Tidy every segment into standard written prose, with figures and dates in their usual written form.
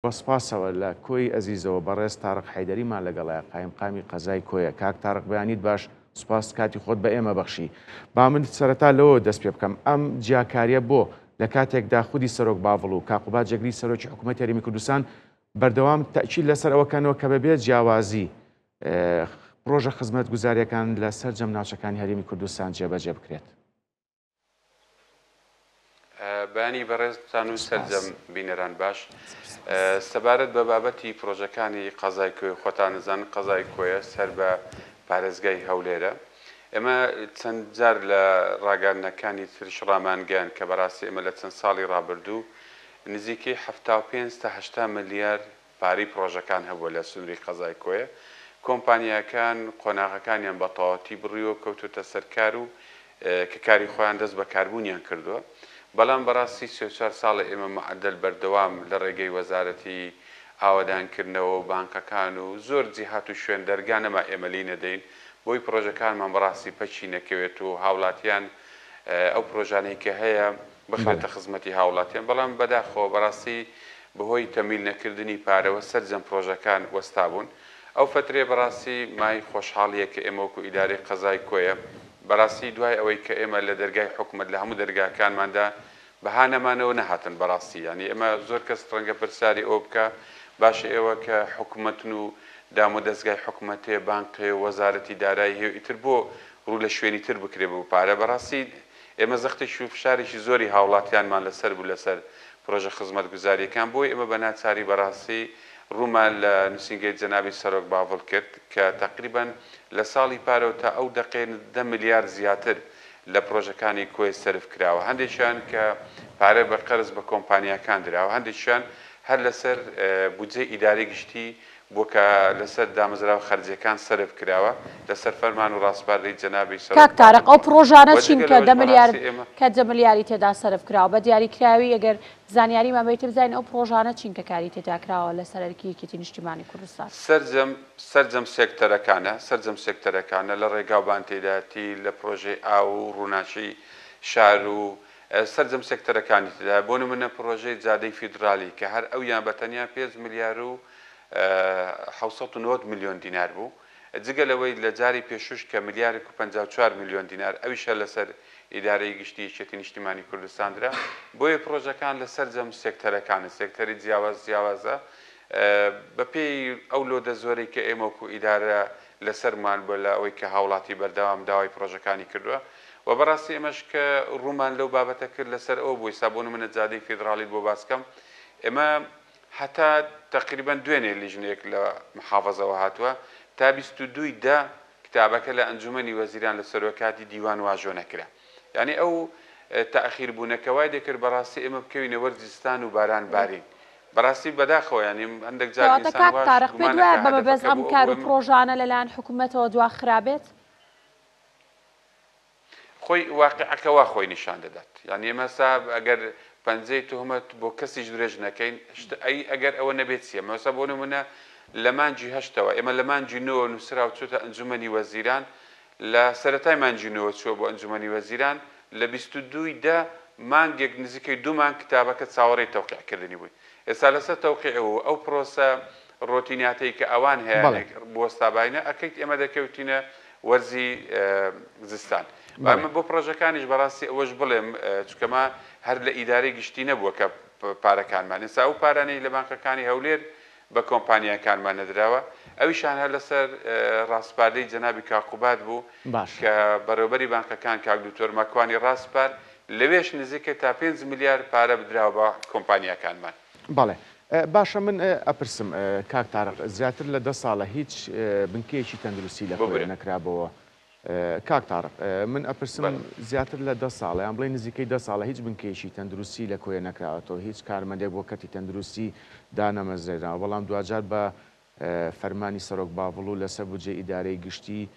بەسپاسەوە لە کۆی ئەزیزەوە بەڕێز تارق حەیدەریمان لەگەڵای قایمقامی قەزای کۆیە. کاک تارق بەیانیت باش، سوپاس کاتی خۆت بە ئێمە بەخشی. با من سەرەتا لەوە دەست پێ بکەم ئەم جیاکاریە بۆ لە کاتێکدا خودی سەرۆک باڤڵ و کاقوبات جەگری سەرۆکی حکوومەتی هەرێمی کوردستان بەردەوام تەئکید لەسەر ئەوەکەنەوە کە بەبێت جیاوازی پرۆژە خزمەتگوزاریەکان لە سەرجەم ناوچەکانی هەرێمی کوردستان جێبەجێ بکرێت. بەیانی بەڕێزتان و سەرجەم بینەران باش، سەبارەت بە بابەتی پرۆژەکانی قەزای کۆی خۆتان نزان قەزای کۆیە سەر بە پارێزگای هەولێرە. ئێمە چەند جار لە ڕاگەاندنەکانی ترش ڕامانگەیان کە بەڕاستی ئێمە لە چەند ساڵی ڕابردوو نزیکەی 75 تا 80 ملیار پارەی پرۆژەکان هەبووە لە سنووری قەزای کۆیە. کۆمپانیاکان قۆناغەکانیان بە تەواوەتی بڕیوە کەوتوتە سەرکار و کە کاری خۆیان دەست بە کاربوونیان کردووە. بەڵام بەڕاستی 34 ساڵە ئێمە معدل بەردەوام لە ڕێگەی وەزارەتی ئاوەدانکردنەوە و بانکەکان و زۆر جیهات و شوێن دەرگانەما ئێمەلی نەدەین بۆی پرۆژەکانمان بەڕاستی پەچی نەکەوێت و هاوڵاتیان ئەو پرۆژانەی کە هەیە بخرێتە خزمەتی هاوڵاتیان. بەڵام بەداخەوە بەڕاستی بەهۆی تەمیل نەکردنی پارەوە سەرجەم پرۆژەکان وەستا بوون. ئەو فترێ بەڕاستی مای خۆشحاڵیە کە ئێمە وەکو ئیدارەی قەزای کۆیە بەڕاستی دوای ئەوەی کە ئێمە لە دەرگای حکوومەت لە هەموو دەرگاکانماندا بەهانەمانەوە نەهاتن بەڕاستی، ینی ئێمە زۆر کەس ڕەنگە پرسیاری ئەو بکە باشە ئێوە کە حکوومەتن و دام و دەستگای حکوومەتێ بانقێ و وەزارەتی دارایی هەیە ئیتر بۆ ڕوو لە شوێنی تر بکرێ بۆ پارە. بەڕاستی ئێمە زەختێکی و فشارێکی زۆری هاوڵاتیانمان لەسەر بوو لەسەر پرۆژە خزمەتگوزاریەکان بۆی ئێمە بە ناچاری بەڕاستی ڕوومان لە نووسینگەی جەنابی سەرۆک باڤڵ کرد کە تقریبان لە ساڵی پارەوە تا ئەو دەقێن 10 ملیار زیاتر لە پرۆژەکانی کۆی سرف کراوە. هەندێکیان کە پارە بە قەرز بە کۆمپانیاکان دراوە، هەندێکیان هەر لەسەر بودجێ ئیداری گشتی بۆ کە لەسەر دامەزراوە خەرجیەکان سرف کراوە لەسەر فەرمان و ڕاستپاردەی جەنابی سەرۆک. کاک تارق ئەو پرۆژانە چین کە 10 ملیار کە 10 ملیاری تێدا سرف کراوە بە دیاریکراوی ئەگەر زانیاریمان بێت بزانین ئەو پرۆژانە چین کە کاری تێدا کراوە لە سەرەرکیەتی نیشتیمانی کوردستان؟ سەرجەم سێکتەرەکانە لە ڕێگاوبان تێداتی لە پرۆژەی ئاو و ڕووناچی شار و سەرجەم سێکتەرەکانی تێدا بۆ نمونە پرۆژەی جادەی فیدرالی کە هەر ئەویان بەتەنیا 5 ملیار و 790 میلیۆن دینار بوو، جگە لەوەی لە جاری پێشوش کە ملیارێک و 54 میلیۆن دینار ئەویشە لەسەر ئیدارەی گشتی یەکێتی نیشتیمانی کوردستان درا. بۆیە پرۆژەکان لە سەرجەم سێکتەرەکانە سێکتەری جیاوازە بەپێی ئەو لۆدە زۆرەی کە ئێمەکو ئیدارە لەسەرمان بۆ لە ئەوەی کە هاوڵاتی بەردەوام داوای پرۆژەکانی کردووە و بەڕاستی ئێمەش کە ڕوومان لەو بابەتە کرد لەسەر ئەو بووی سابۆن منە جادەی فیدرالی بۆ باسکەم ئێمە حتا تقریبا دوێنێ لیژنەیەک لە محافەزەوە هاتووە تا 22 کتابەکە لە ئەنجومەنی وەزیران لە سەرۆکاتی دیوان واژۆ نەکرا. یعنی ئەو تەئخیر بوونەکەوای دەکرد بەڕاستی ئێمە بکەوینە وەرزستان و باران بارین. بەڕاستی بەداخەوە ینی هەندێک جار تارق پێ دوایە بەمە بەس ئەم کار و پرۆژانە لەلایەن حکوومەتەوە دوا خرابێت؟ خۆی واقعەکەوا خۆی نیشان دەدات. یعنی ئێمە ساب ئەگەر پەنجەی تهمەت بۆ کەسیش درێژ نەکەین ئەگەر ئەوە نەبێت چیە مەسە بۆ نمونە لە مانجی هەشتەوە ئێمە لە مانجی نۆ نووسرا و چۆتە ئەنجومەنی وەزیران لە سەرەتای مانجی نۆوە چووە بۆ ئەنجومەنی وەزیران لە 22 مانگێک نزیکەی 2 مانگ کتابەکە چاوەڕێی تەوقیعکردنی بووی. ئێستا لەسەر تەوقیع و ئەو پرۆسە ڕۆتیناتەی کە ئەوان هەیە بۆ وەستاباینە ئەکەیت ئێمە دەکەوتینە وەرزی زستان. ئەمە بۆ پرۆژەکانیش بەڕاستی ئەوەش بڵێم چکەما هەر لە ئیدارەی گشتی نەبووە کە پارەکانمان ئێستا ئەو پارانەی لە بانکەکانی هەولێر بە کۆمپانیاکانمان نەدراوە ئەویشان هەر لەسەر ڕاستپاردەی جەنابی کاقوبات بوو کە بەڕێوەبەری بانکەکان کاک دکتۆر مەکوانی ڕاستپار لەوێش نزیکە تا 5 ملیار پارە بدراوە بە کۆمپانیاکانمان. بەڵێ باشە من ئەپرسم کاک تارق زیاتر لە 10 ساڵە هیچ بنکەیەکی تەندروستی لە خۆی نەکرابەوە. کاک تارق من ئەپرسم زیاتر لە 10 ساڵە یان بڵێ نزیکەی 10 ساڵە هیچ بنکەیەکی تەندروستی لە کۆیە نەکراوەتەوە، هیچ کارمەندێک بۆ کەتی تەندروستی دانەمەزرێنەوە، بەڵام دوجار بە فەرمانی سەرۆک باڤڵ و لەسەر بودجێ ئیدارەی گشتی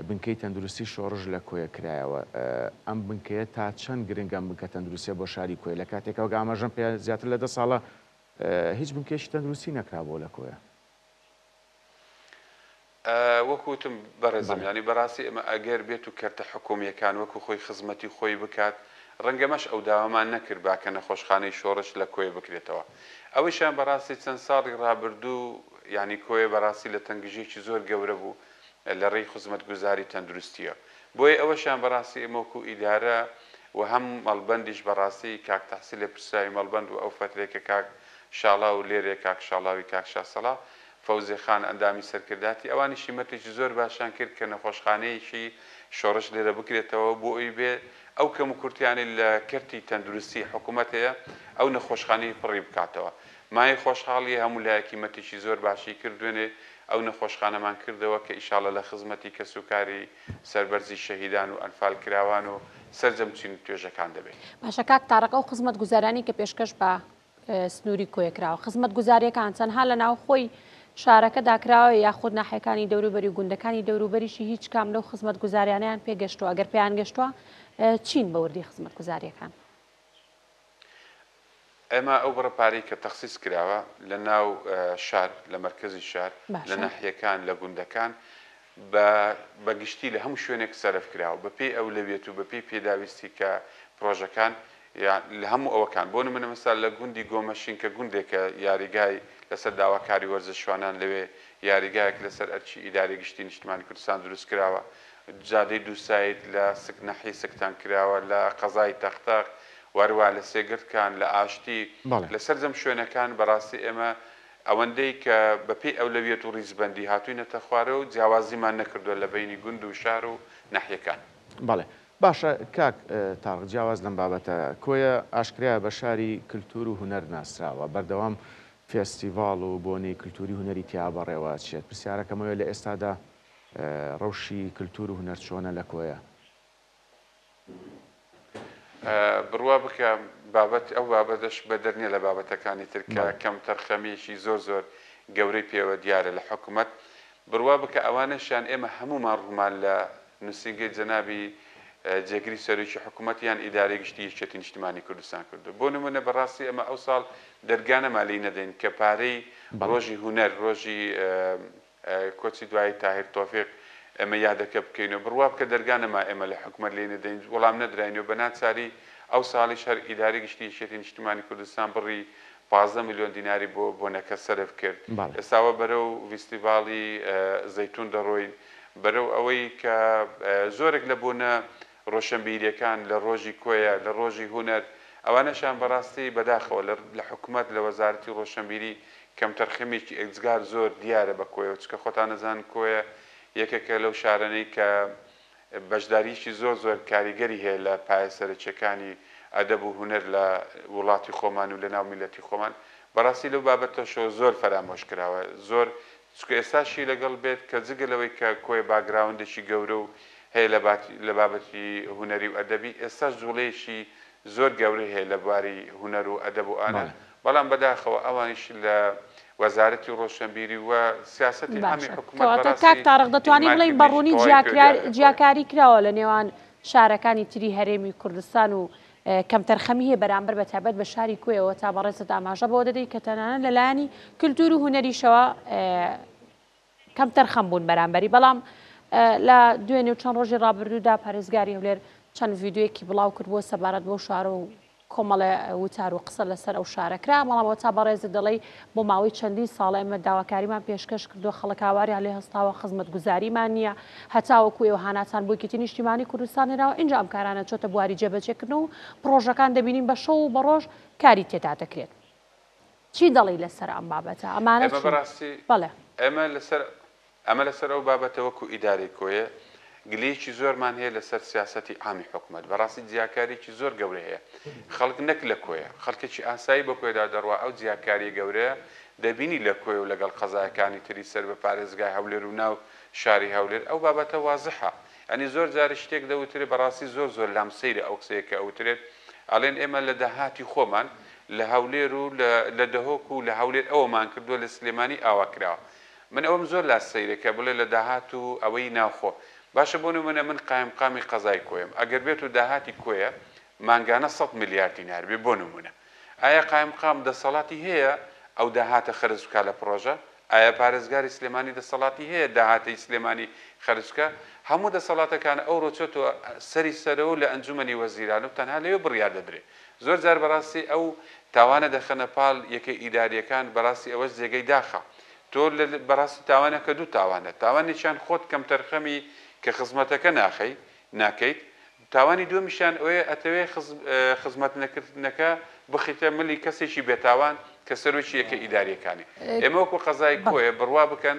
بنکەی تەندروستی شۆڕژ لە کۆیە کرایەوە. ئەم بنکەیە تا چەند گرنگم بنکە تەندروستیە بۆ شاری کۆی لە کاتێکەوە ئاماژەم پێ زیاتر لە 10 ساڵە هیچ بنکەیەکی تەندروستی نەکرابەوە لە کۆیە. وەکوتم بەڕێزم ینی بەڕاستی ئێمە ئەگەر بێت و کەرتە حکوومیەکان وەکو خۆی خزمەتی خۆی بکات ڕەنگەمەش ئەو داوامان نەکرد باکە نەخۆشخانەی شۆڕش لە کۆیە بکرێتەوە ئەوەیشان بەڕاستی چەند ساڵی ڕابردوو ینی کۆیە بەڕاستی لە تەنگژێکی زۆر گەورە بوو لە ڕێی خزمەتگوزاری تەندروستیە بۆیە ئەوەشان بەڕاستی ئەمەکو ئیدارە و هەم مەڵبەندیش بەڕاستی کاک تەحسیل لێ پرساوی مەڵبەند و ئەو فترێکە کاک شاڵا و لێرێ کاک شاڵاوی کاک شاسەڵا فەوزێ خان ئەندامی سەرکرداتی ئەوانی شیمەتێکی زۆر باشان کرد کە نەخۆشخانەیەکی شۆڕش لێرە بکرێتەوە بۆ ئەوی بێ ئەو کەم و کورتیانی لە کەرتی تەندروستی حکوومەت هەیە ئەو نەخۆشخانەی پڕی بکاتەوە مای خۆشحاڵی هەموو لایەکیمەتێکی زۆر باشی کردوێنێ ئەو نەخۆشخانەمان کردەوە کە ئیشاڵە لە خزمەتی کەسوکاری سەربەرزی شەهیدان و ئەنفال کراوان و سەرجەمچین توێژەکان دەبێت باشە کاک تاڕق ئەو خزمەت گوزارانی کە پێشکەش بە سنووری کۆیەکراوە خزمەت گوزاریەکان چەندها لە ناو خۆی شارەکە داکراوە یاخود ناحیەکانی دەوروبەری و گوندەکانی دەوروبەریشی هیچ کام لەو خزمەت گوزاریانیان پێگەشتووە ئەگەر پێیان گەشتووە چین بە وردی خزمەت گوزاریەکان ئێمە ئەو بڕەپارەی کە تەخسیس کراوە لە ناو شار لە مەرکەزی شار لە ناحیەکان لە گوندەکان بەگشتی لە هەموو شوێنێک سەرف کراوە بەپێی ئەو لەوێت و بەپێی پێداویستی کە پرۆژەکان لە هەموو ئەوەکان بۆ نمونە مەسال لە گوندی گۆمەشین کە گوندێکە یاریگای لەسەر داواکاری وەرزشوانان لەوێ یاریگایەک لەسەر ئەرچی ئیداری گشتی نیشتیمانی کوردستان دروست کراوە جادەی دووسایت لە نەحی سکتان کراوە لە قەزای تەختەق وەروە لە سێگرتکان لە ئاشتی لەسەر جەم شوێنەکان بەڕاستی ئێمە ئەوەندەی کە بەپێی ئەو لەوێت و ڕیزبەندی هاتووینەتە خوارە و جیاوازیمان نەکردووە لە بینی گوند و شار و ناحیەکان بەڵێ باشە کاک تاڕق جیاواز لەم بابەتە کۆیە ئاشکرایە بە شاری کللتور و هونەر ناسراوە بەردەوام فێستیڤاڵ و بۆنی کللتوری هونەری تیا بەڕێوە چێت پرسیارەکەمەوە لە ئێستادا ڕەوشی کللتور و هونەر چۆنە لە کۆیە بڕوا بکە بابەت ئەو بابەتش بە دەرنیە لە بابەتەکانی ترکە کەم تەرخەمیشی زۆر زۆر گەورەی پێوە دیارە لە حکوومەت بڕوا بکە ئەوانەشان ئێمە هەمومان ڕوومان لە نووسینگەی جەنابی جێگیری سەرۆکی حکوومەتیان ئیدارەی گشتی یەکێتی نیشتیمانی کوردستان کردو بۆ نمونە بەڕاستی ئەمە ئەو ساڵ دەرگانە مالی نەدەین کە پارەی ڕۆژی هونەر ڕۆژی کۆچی دوایی تاهیر تۆفیق ئەمە یادەکە بکەینەوە بڕوا بکە دەرگانەما ئێمە لە حکوومەت لێ نەدەین وەڵام نەدراینەوە بە ناچاری ئەو ساڵی شەر ئیداری گشتی یەکێتی نیشتیمانی کوردستان بڕی 15 میلیۆن دیناری بۆ بۆنەکە سەرف کرد ئێستاوە بەرەو فیستیڤاڵی زەیتون دەڕۆین بەرەو ئەوەی کە زۆرێک لە بوونە ڕۆشنبیریەکان لە ڕۆژی کۆیە لە ڕۆژی هونەر ئەوانەشان بەڕاستی بەداخەوە لە حکوومەت لە وەزارەتی ڕۆشنبیری کەم تەرخەمێکی ئەگزگار زۆر دیارە بە کۆیە چکە خۆتان نەزان کۆیە یەکێکە لەو شارانەی کە بەشداریشی زۆر زۆر کاریگەری هەیە لە پایە سەرچەکانی ئەدەب و هونەر لە وڵاتی خۆمان و لە ناو میلەتی خۆمان بەڕاستی لەو بابەتەشەوە زۆر فەرامۆش کراوە زۆر چکە ئێستاشی لەگەڵ بێت کە جگەلەوەی کە کۆی باگراوندێکی گەورە و هەیە لە بابەتی هونەری و ئەدەبی ئێستا جوڵەیەکی زۆر گەورەی هەیە لە بواری هونەر و ئەدەب و ئانە بەڵام بەداخەوە ئەوانیش لە وەزارەتی ڕۆشنبیری و سیاسەتی هەمی حکوومەت کاک تاڕق دەتوانین بڵێین بەڕوونی جیاکاری کراوە لە نێوان شارەکانی تری هەرێمی کوردستان و کەم تەرخەمی هەیە بەرامبەر بە تایبەت بە شاری کۆیەوە تا بەڕێزت ئاماژە بۆ دەدەیت کە تەنانەت لەلایەنی کللتور و هونەریشەوە کەم تەرخەم بوون بەرامبەری بەڵام لە دوێنێ و چەند ڕۆژی ڕابردوودا پارێزگاری هەولێر چەند ڤیددیوەیەکی بڵاو کردبووە سەبارەت بۆ شارە و کۆمەڵە وتار و قسە لەسەر ئەو شارەکرا مەڵامەوە تا بەڕێزت دەڵێ بۆ ماوەی چەندین ساڵە ئێمە داواکاریمان پێشکەش کردو خەڵک هاواری لێ هەستاوە خزمەت گوزاریمان نییە هەتاوەکو ئێوە هاناتان بۆ یەکێتی نیشتیمانی کوردستان هێناوە اینجا ئەم کارانە چۆتە بواری جێبەجێکردن و پرۆژەکان دەبینین بە شەو و بە ڕۆژ کاری تێدا دەکرێت چی دەڵێ لەسەر ئەم بابەتە ئەمانە بەڵێ ئەمە لەسەر ئەو بابەتە وەکو ئیداری کۆیە گلەیەکی زۆرمان هەیە لەسەر سیاسەتی عامی حکوومەت بەڕاستی جیاکاریی زۆر گەورە هەیە خەڵک نەک لە کۆیە خەڵکێکی ئاسایی بە کۆیدا دەڕوا ئەو جیاکاری گەورەیە دەبینی لە کۆی و لەگەڵ قەزایەکانی تری سەر بە پارێزگای هەولێر و ناو شاری هەولێر ئەو بابەتە وازحە ئەنی زۆر جاری شتێک دەوترێت بەڕاستی زۆر زۆر لام سەیرە ئەو قسەیەکە ئەوترێت ئەڵێن ئێمە لە داهاتی خۆمان لە هەولێر و لە دەهۆک و لە هەولێر ئەوەمان کردووە لە سلێمانی ئاواکراوە من ئەوم زۆر لا سەیرەکە بڵێ لە داهات و ئەوەی ناوخۆ باشە بۆ نمونە من قایمقامی قەزای کۆیم ئەگەر بێت و داهاتی کۆیە مانگانە 100 میلیارد دینار بێ بۆ نمونە ئایا قایمقام دەسەڵاتی هەیە ئەو داهاتە خەرج بکات لە پرۆژە ئایا پارێزگاری سلێمانی دەسەڵاتی هەیە داهاتەی سلێمانی خەرجکە هەموو دەسەڵاتەکان ئەوڕۆ چۆتەوە سەری سەرەوە لە ئەنجومەنی وەزیران و تەنها لەوێ بڕیار دەدرێت زۆر جار بەڕاستی ئەو تاوانە دەخەنە پاڵ یەکەی ئیداریەکان بەڕاستی ئەوەش جێگەی داخە تۆ بەڕاستی تاوانە کە دوو تاوانە تاوانێکیان خۆت کەم تەرخەمی کە خزمەتەکە ناکەیت تاوانی دووەمیشیان ئەوەیە ئەتەوێ خزمەت نەکردنەکە بخیتە ملی کەسێکی بێتاوان کە سەرۆکی یەکە ئیداریەکانی ئێمە وەکو قەزای کۆیە بڕوا بکەن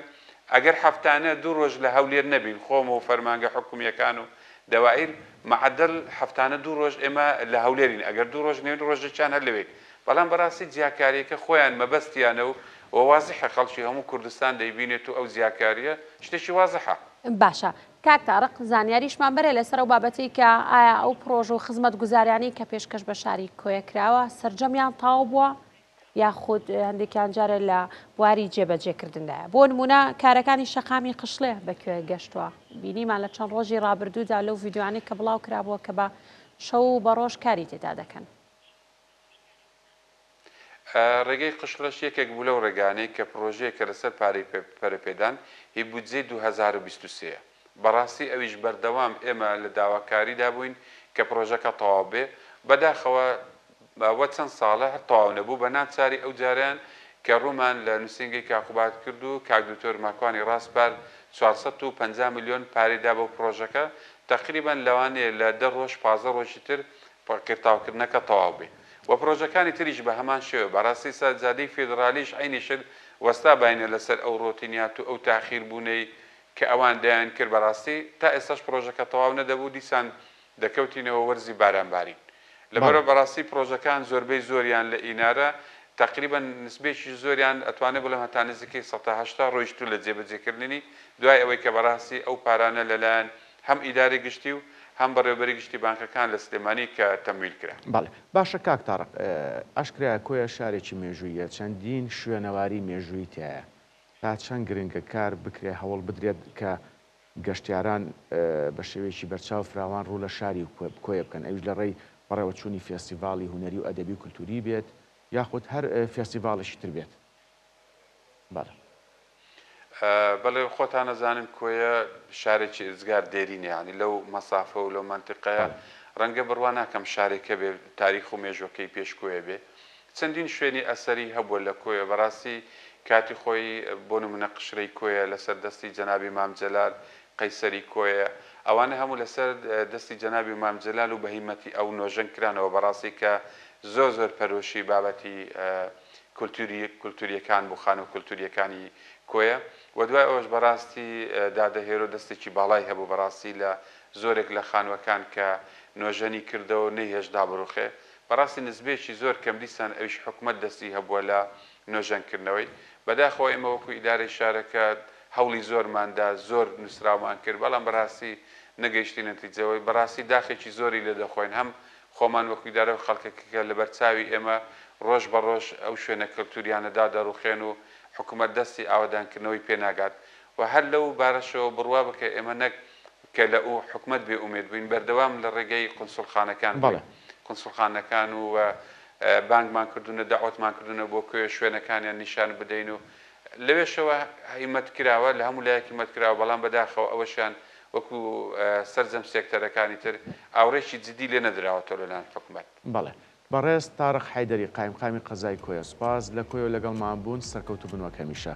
ئەگەر هەفتانە دوو ڕۆژ لە هەولێر نەبین خۆم و فەرمانگە حکومیەکان و دەوائر معدل هەفتانە دوو ڕۆژ ئێمە لە هەولێرین ئەگەر دوو ڕۆژ نێن ڕۆژێکیان هەر لەوێت بەڵام بەڕاستی جیاکاریەکە خۆیان مەبەستیانە و وازحە خەڵکی هەموو کوردستان دەیبینێت و ئەو جیاکاریە شتێکی وازحە باشە کاک تارق زانیاریشمان بەرێ لەسەر ئەو بابەتی کە ئایا ئەو پرۆژە و خزمەت گوزاریانی کە پێشکەش بە شاری کۆیە کراوە سەرجەمیان تاو بووە یاخود هەندێکیان جارە لە بواری جێبەجێکردندایە بۆ نمونە کارەکانی شەقامی قشڵێ بەکوێ گەشتووە بینیمان لە چەند ڕۆژی ڕابردوودا لەو ڤیددیوانی کە بڵاو کرابووە کە بە شەو بە ڕۆژ کاری تێدا دەکەن ڕێگەی قشڵەش یەکێک بوو لەو ڕێگانەی کە پرۆژەیە کە لەسەر پارەی پەرەپێدان هی بودجێ 2023 بەڕاستی ئەویش بەردەوام ئێمە لە داواکاریدا بووین کە پرۆژەکە تەواو بێ بەداخەوە وە چەند ساڵە هەر تەواو نەبوو بە ناچاری ئەو جاریان کە ڕوومان لە نووسنگی کاقوبات کرد و کاک دکتۆر ماکوانی ڕاستپار 450 میلیۆن پارێدا بۆ پرۆژەکە تقریبا لەوانەیە لە 10 ڕۆژ 15 ڕۆژی تر کردتاوکردنەکە تەواو بێ و پرۆژەکانی تریش بە هەمان شێوە بەڕاستی سەرجادەی فێدرالیش عینیشر وەستا باینە لەسەر ئەو ڕۆتینیات و ئەو تاخیربوونەی کە ئەوان دایان کرد بەڕاستی تا ئێستاش پرۆژەکە تەواو نەدەبوو دیسان دەکەوتینەوە وەرزی بارانبارین لەبەرەوە بەڕاستی پرۆژەکان زۆربەی زۆریان لە ئینارە تقریبا نسبێکی زۆریان ئەتوانێت بڵێم هەتا نزیکەی 180 ڕۆیشتوو لە جێبەجێکردنی دوای ئەوەی کە بەڕاستی ئەو پارانە لەلایەن هەم ئیداری گشتی و هەم بەڕێوەبەری گشتی بانکەکان لە سلێمانی کە تەمویل کرا بەڵێ باشە کاک تارق ئەشکرا کۆیە شارێکی مێژوویە چەندین شوێنەواری مێژووی تایە تا چەند گرنگە کار بکرێ هەوڵ بدرێت کە گەشتیاران بە شێوەیەکی بەرچاو فراوان ڕوو لە شاری کۆیە بکەن ئەوش لە ڕێی بەڕێوەچوونی فێستیڤاڵی هونەری و ئەدەبی و کولتوری بێت یاخود هەر فێستیڤاڵێکی تر بێت بەڵێ خۆتان نەزانن کۆیە شارێکی ئزگار دێرینە ینی لەو مەسافە و لەو منتیقەیە ڕەنگە بڕوا ناکەم شارێکە بێ تاریخ و مێژوەکەی پێشکۆیە بێ چەندین شوێنی ئەسەری هەبووە لە کۆیە بەڕاستی کاتی خۆی بۆ نمونە قشرەی کۆیە لەسەر دەستی جەنابی مام جەلال قەیسەری کۆیە ئەوانە هەموو لەسەر دەستی جەنابی مام جەلال و بەهیمەتی ئەو نۆژەن کرانەوە بەڕاستی کە زۆر پەرۆشی بابەتی کولتوریەکان بوو خانە و کولتوریەکانی کۆیە و دوای ئەوەش بەڕاستی دادەهێرە دەستێکی باڵای هەبوو بەڕاستی لە زۆرێک لە خانوەکان کە نۆژەنی کردەوە نەیهێشدا بڕوخێ بەڕاستی نزبێکی زۆر کەم دیسان ئەویش حکومەت دەستی هەبووە لە نۆژەنکردنەوەی بەداخەوە ئێمە وەکو ئیدارەی شارەکە هەوڵی زۆرماندا زۆر نووسراومان کرد بەڵام بەڕاستی نەگەیشتی نەتیجەوەی بەڕاستی داخێکی زۆری لێ دەخۆین هەم خۆمان وەکو ئیدارە و خەڵکێکە لە بەرچاوی ئێمە ڕۆژ بە ڕۆژ ئەو شوێنە کەلتوریانەدا دەڕوخێن و حکوومەت دەستی ئاوادانکردنەوەی پێناگات و هەر لەو بارەشەوە بڕوا بکە ئێمە نەک کە لە ئەو حکوومەت بێ ئومێد بووین بەردەوام لە ڕێگەی قونسڵخانەکان قونسڵخانەکان و بانگمان کردوونە داوەتمان کردوونە بۆ کوێ شوێنەکانیان نیشان بدەین و لەوێشەوە هیمەت کراوە لە هەموو لایەکی مەت کراوە بەڵام بەداخەوە ئەوەشیان وەکو سەرجەم سێکتەرەکانی تر ئاوڕێکی جدی لێ نەدراوەتەوە لەلایەن حکوومەت بەڵێ بەڕێز تارق حەیدەری قایمقامی قەزای کۆیە سوپاس لە کۆیە لەگەڵمان بوون سەرکەوتو بنوە کەمیشە